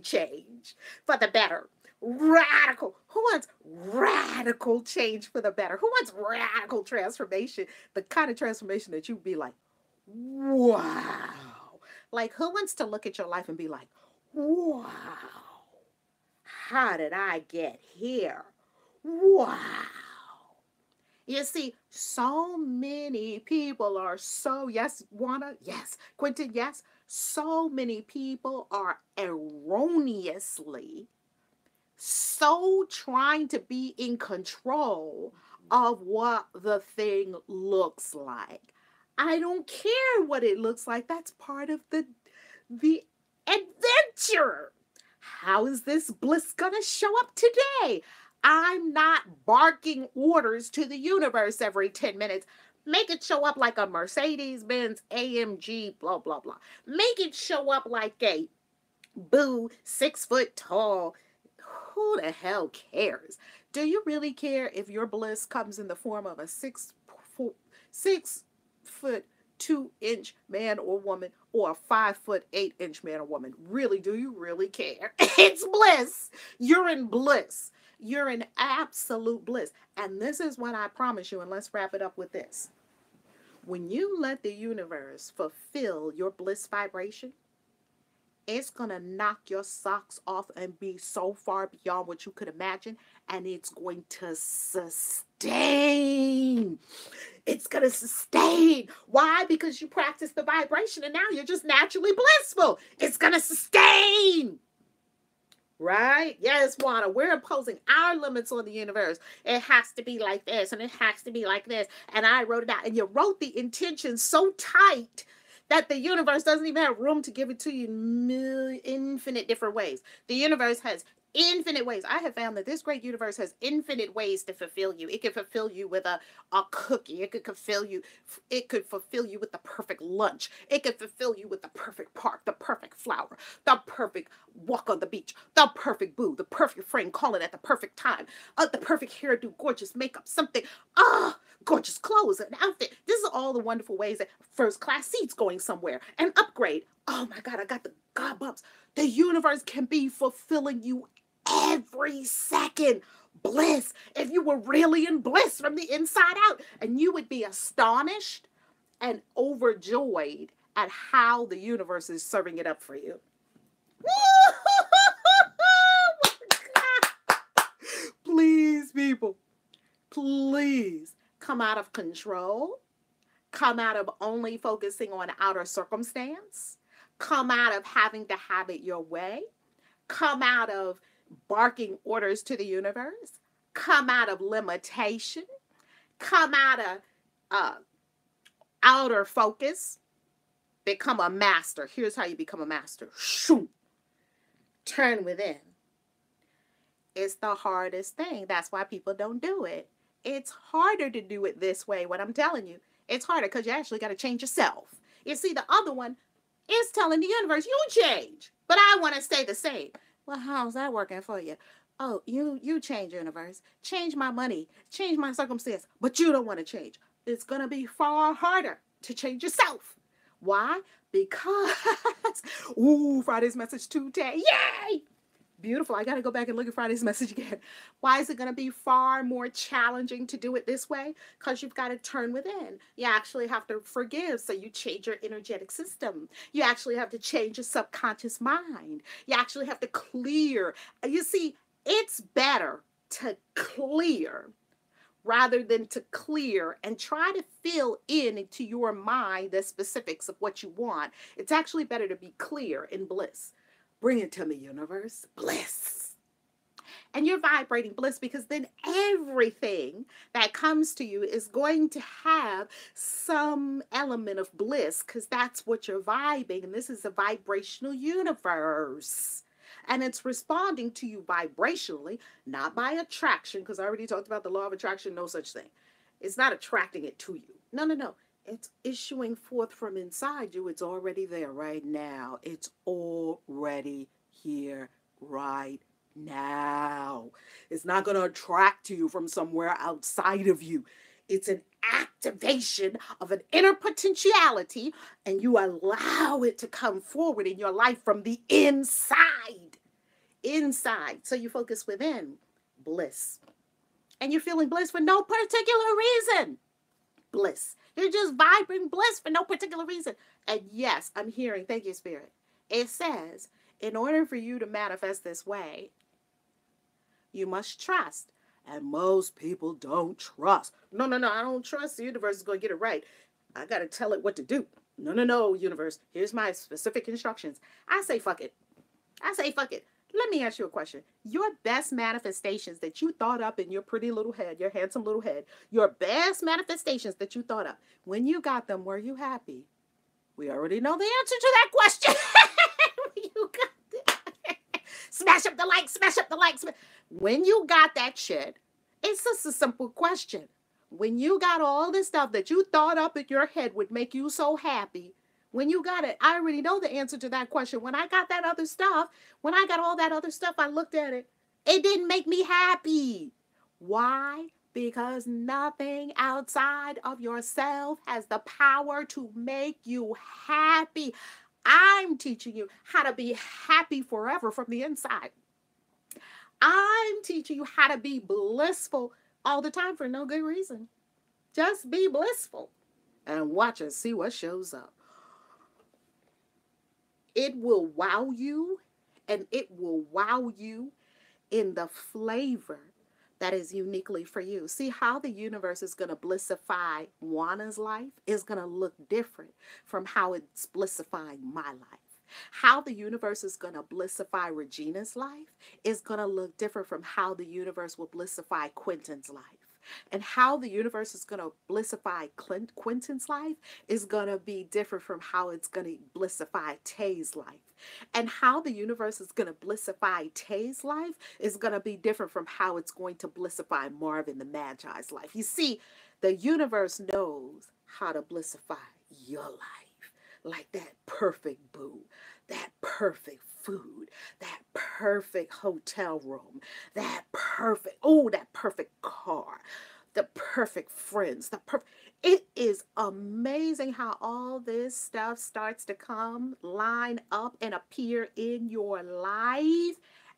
change for the better. Radical. Who wants radical change for the better? Who wants radical transformation? The kind of transformation that you'd be like, wow. Like, who wants to look at your life and be like, wow, how did I get here? Wow. You see, so many people are so, yes, Wanda, yes, Quentin, yes, so many people are erroneously so trying to be in control of what the thing looks like. I don't care what it looks like. That's part of the adventure. How is this bliss gonna show up today? I'm not barking orders to the universe every 10 minutes. Make it show up like a Mercedes-Benz AMG, blah, blah, blah. Make it show up like a boo, 6 foot tall. Who the hell cares? Do you really care if your bliss comes in the form of a 6 foot 2-inch man or woman or a 5 foot 8-inch man or woman? Really, do you really care? It's bliss. You're in bliss. You're in absolute bliss. And this is what I promise you, and let's wrap it up with this. When you let the universe fulfill your bliss vibration, it's going to knock your socks off and be so far beyond what you could imagine. And it's going to sustain. It's going to sustain. Why? Because you practice the vibration and now you're just naturally blissful. It's going to sustain. Right? Yes, Wanda, we're imposing our limits on the universe. It has to be like this and it has to be like this. And I wrote it out. And you wrote the intention so tight that the universe doesn't even have room to give it to you in infinite different ways. The universe has infinite ways. I have found that this great universe has infinite ways to fulfill you. It can fulfill you with a cookie. It could fulfill you with the perfect lunch. It could fulfill you with the perfect park, the perfect flower, the perfect walk on the beach, the perfect boo, the perfect friend calling at the perfect time, the perfect hairdo, gorgeous makeup, something, gorgeous clothes, an outfit. This is all the wonderful ways that first class seats going somewhere, an upgrade. Oh my God, I got the God bumps. The universe can be fulfilling you every second. Bliss. If you were really in bliss from the inside out, and you would be astonished and overjoyed at how the universe is serving it up for you. Please, people, please come out of control. Come out of only focusing on outer circumstance. Come out of having to have it your way. Come out of barking orders to the universe. Come out of limitation. Come out of outer focus. Become a master. Here's how you become a master. Shoo. Turn within. It's the hardest thing. That's why people don't do it. It's harder to do it this way, what I'm telling you. It's harder because you actually got to change yourself. You see, the other one is telling the universe, you change, but I want to stay the same. Well, how's that working for you? Oh, you change, universe. Change my money. Change my circumstance. But you don't want to change. It's going to be far harder to change yourself. Why? Because, Friday's message today. Yay! Beautiful. I got to go back and look at Friday's message again. Why is it going to be far more challenging to do it this way? Because you've got to turn within. You actually have to forgive. So you change your energetic system. You actually have to change your subconscious mind. You actually have to clear. You see, it's better to clear rather than to clear and try to fill in into your mind the specifics of what you want. It's actually better to be clear in bliss. Bring it to me, universe. Bliss. And you're vibrating bliss because then everything that comes to you is going to have some element of bliss because that's what you're vibing. And this is a vibrational universe. And it's responding to you vibrationally, not by attraction, because I already talked about the law of attraction, no such thing. It's not attracting it to you. No, no, no. It's issuing forth from inside you. It's already there right now. It's already here right now. It's not going to attract to you from somewhere outside of you. It's an activation of an inner potentiality, and you allow it to come forward in your life from the inside. Inside. So you focus within. Bliss. And you're feeling bliss for no particular reason. Bliss. You're just vibrating bliss for no particular reason. And yes, I'm hearing, thank you, Spirit. It says, in order for you to manifest this way, you must trust. And most people don't trust. No, no, no, I don't trust. The universe is going to get it right. I got to tell it what to do. No, no, no, universe. Here's my specific instructions. I say, fuck it. I say, fuck it. Let me ask you a question. Your best manifestations that you thought up in your pretty little head, your handsome little head, your best manifestations that you thought up, when you got them, were you happy? We already know the answer to that question. You got it. Smash up the like, smash up the like. When you got that shit, it's just a simple question. When you got all this stuff that you thought up in your head would make you so happy, when you got it, I already know the answer to that question. When I got that other stuff, when I got all that other stuff, I looked at it. It didn't make me happy. Why? Because nothing outside of yourself has the power to make you happy. I'm teaching you how to be happy forever from the inside. I'm teaching you how to be blissful all the time for no good reason. Just be blissful and watch and see what shows up. It will wow you, and it will wow you in the flavor that is uniquely for you. See how the universe is going to blissify Juana's life is going to look different from how it's blissifying my life. How the universe is going to blissify Regina's life is going to look different from how the universe will blissify Quentin's life. And how the universe is going to blissify Quentin's life is going to be different from how it's going to blissify Tay's life. And how the universe is going to blissify Tay's life is going to be different from how it's going to blissify Marvin the Magi's life. You see, the universe knows how to blissify your life. Like that perfect boo, that perfect food, that perfect hotel room, that perfect car, the perfect friends, it is amazing how all this stuff starts to come, line up, and appear in your life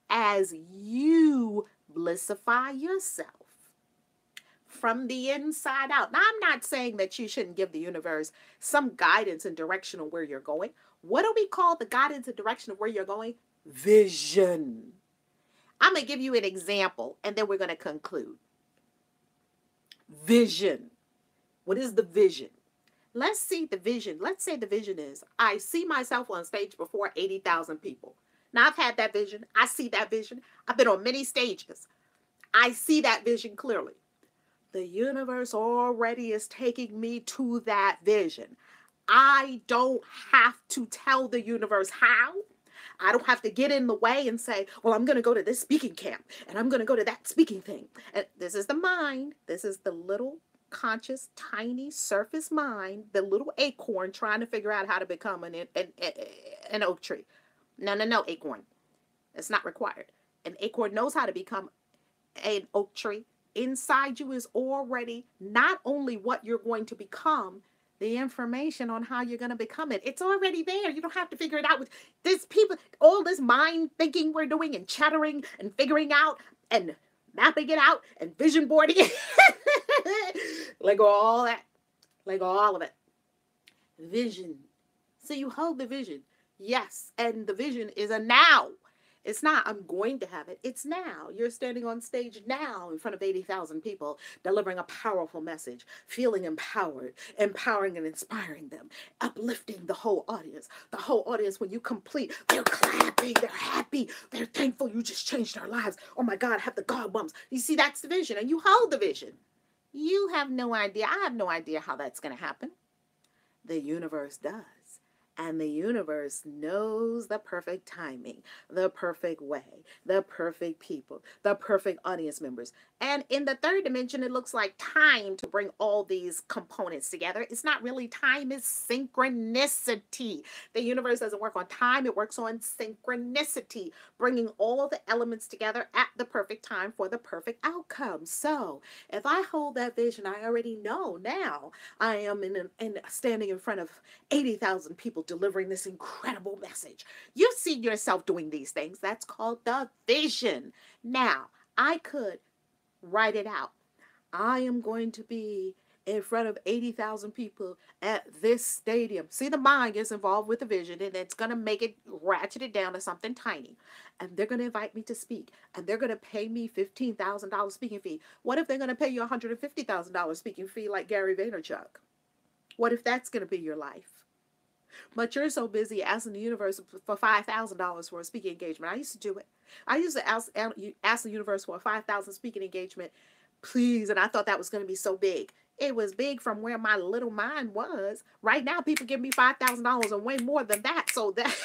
as you blissify yourself from the inside out. Now, I'm not saying that you shouldn't give the universe some guidance and direction on where you're going. What do we call the guidance and direction of where you're going? Vision. I'm going to give you an example, and then we're going to conclude. Vision. What is the vision? Let's see the vision. Let's say the vision is, I see myself on stage before 80,000 people. Now, I've had that vision. I see that vision. I've been on many stages. I see that vision clearly. The universe already is taking me to that vision. I don't have to tell the universe how. I don't have to get in the way and say, well, I'm going to go to this speaking camp and I'm going to go to that speaking thing. And this is the mind. This is the little conscious, tiny surface mind, the little acorn trying to figure out how to become an oak tree. No, acorn. It's not required. An acorn knows how to become an oak tree. Inside you is already not only what you're going to become, the information on how you're going to become it. It's already there. You don't have to figure it out with this people, all this mind thinking we're doing and chattering and figuring out and mapping it out and vision boarding it. Let go of all that. Let go of all of it. Vision. So you hold the vision. Yes. And the vision is a now. It's not, I'm going to have it. It's now. You're standing on stage now in front of 80,000 people, delivering a powerful message, feeling empowered, empowering and inspiring them, uplifting the whole audience. The whole audience, when you complete, they're clapping, they're happy, they're thankful you just changed their lives. Oh my God, have the God bumps. You see, that's the vision, and you hold the vision. You have no idea. I have no idea how that's going to happen. The universe does. And the universe knows the perfect timing, the perfect way, the perfect people, the perfect audience members. And in the third dimension, it looks like time to bring all these components together. It's not really time, it's synchronicity. The universe doesn't work on time, it works on synchronicity, bringing all the elements together at the perfect time for the perfect outcome. So if I hold that vision, I already know now I am standing in front of 80,000 people delivering this incredible message. You see yourself doing these things. That's called the vision. Now, I could write it out. I am going to be in front of 80,000 people at this stadium. See, the mind gets involved with the vision, and it's going to make it ratchet it down to something tiny. And they're going to invite me to speak, and they're going to pay me $15,000 speaking fee. What if they're going to pay you $150,000 speaking fee like Gary Vaynerchuk? What if that's going to be your life? But you're so busy asking the universe for $5,000 for a speaking engagement. I used to do it. I used to ask the universe for a 5,000 speaking engagement, please. And I thought that was going to be so big. It was big from where my little mind was. Right now, people give me $5,000 and way more than that. So that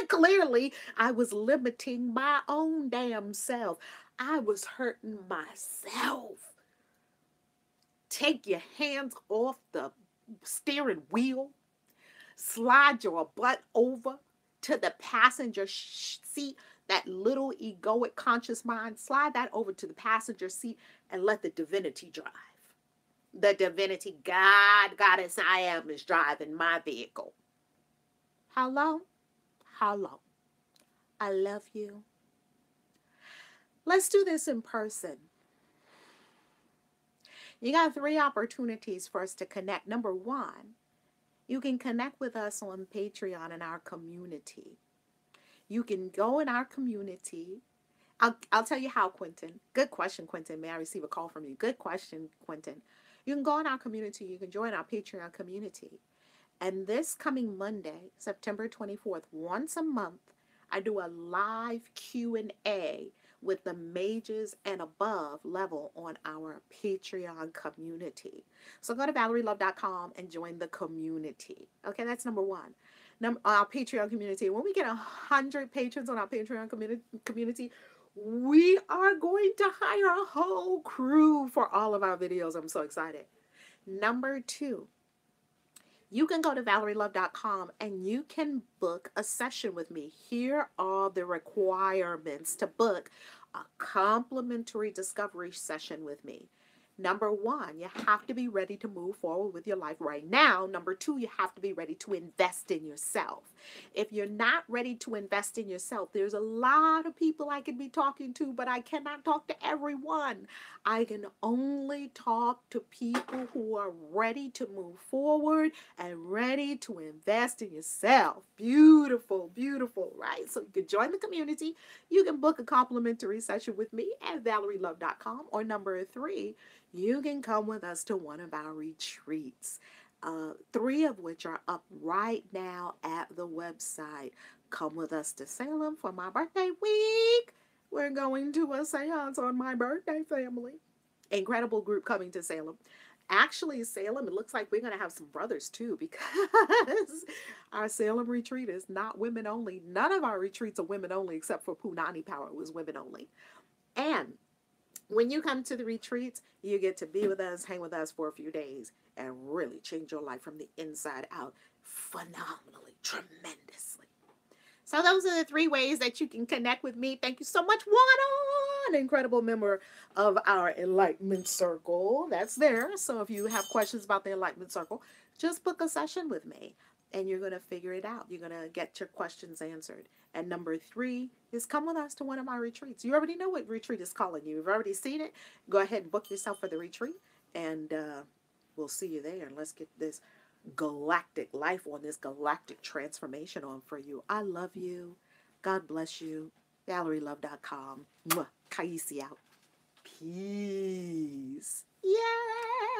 clearly I was limiting my own damn self. I was hurting myself. Take your hands off the steering wheel. Slide your butt over to the passenger seat, that little egoic conscious mind, slide that over to the passenger seat and let the divinity drive. The divinity, God, Goddess, I am, is driving my vehicle. Hello? Hello. I love you. Let's do this in person. You got 3 opportunities for us to connect. Number 1, you can connect with us on Patreon in our community. You can go in our community. I'll tell you how, Quentin. Good question, Quentin. May I receive a call from you? Good question, Quentin. You can go in our community. You can join our Patreon community. And this coming Monday, September 24th, once a month, I do a live Q&A with the mages and above level on our Patreon community. So go to ValerieLove.com and join the community. Okay, that's number 1. Our Patreon community. When we get 100 patrons on our Patreon community, we are going to hire a whole crew for all of our videos. I'm so excited. Number 2, you can go to ValerieLove.com and you can book a session with me. Here are the requirements to book a complimentary discovery session with me. Number 1, you have to be ready to move forward with your life right now. Number 2, you have to be ready to invest in yourself. If you're not ready to invest in yourself, there's a lot of people I could be talking to, but I cannot talk to everyone. I can only talk to people who are ready to move forward and ready to invest in yourself. Beautiful, beautiful, right? So you can join the community. You can book a complimentary session with me at ValerieLove.com. Or number 3, you can come with us to one of our retreats, 3 of which are up right now at the website. Come with us to Salem for my birthday week. We're going to a seance on my birthday, family. Incredible group coming to Salem. Actually, Salem, it looks like we're going to have some brothers too, because our Salem retreat is not women only. None of our retreats are women only except for Punani Power. It was women only. And when you come to the retreats, you get to be with us, hang with us for a few days, and really change your life from the inside out phenomenally, tremendously. So those are the 3 ways that you can connect with me. Thank you so much, Juan, incredible member of our Enlightenment Circle. That's there. So if you have questions about the Enlightenment Circle, just book a session with me, and you're going to figure it out. You're going to get your questions answered. And number 3 is come with us to one of my retreats. You already know what retreat is calling you. You've already seen it. Go ahead and book yourself for the retreat, and we'll see you there. And let's get this galactic life on, this galactic transformation on for you. I love you. God bless you. ValerieLove.com. KAISI out. Peace. Yay!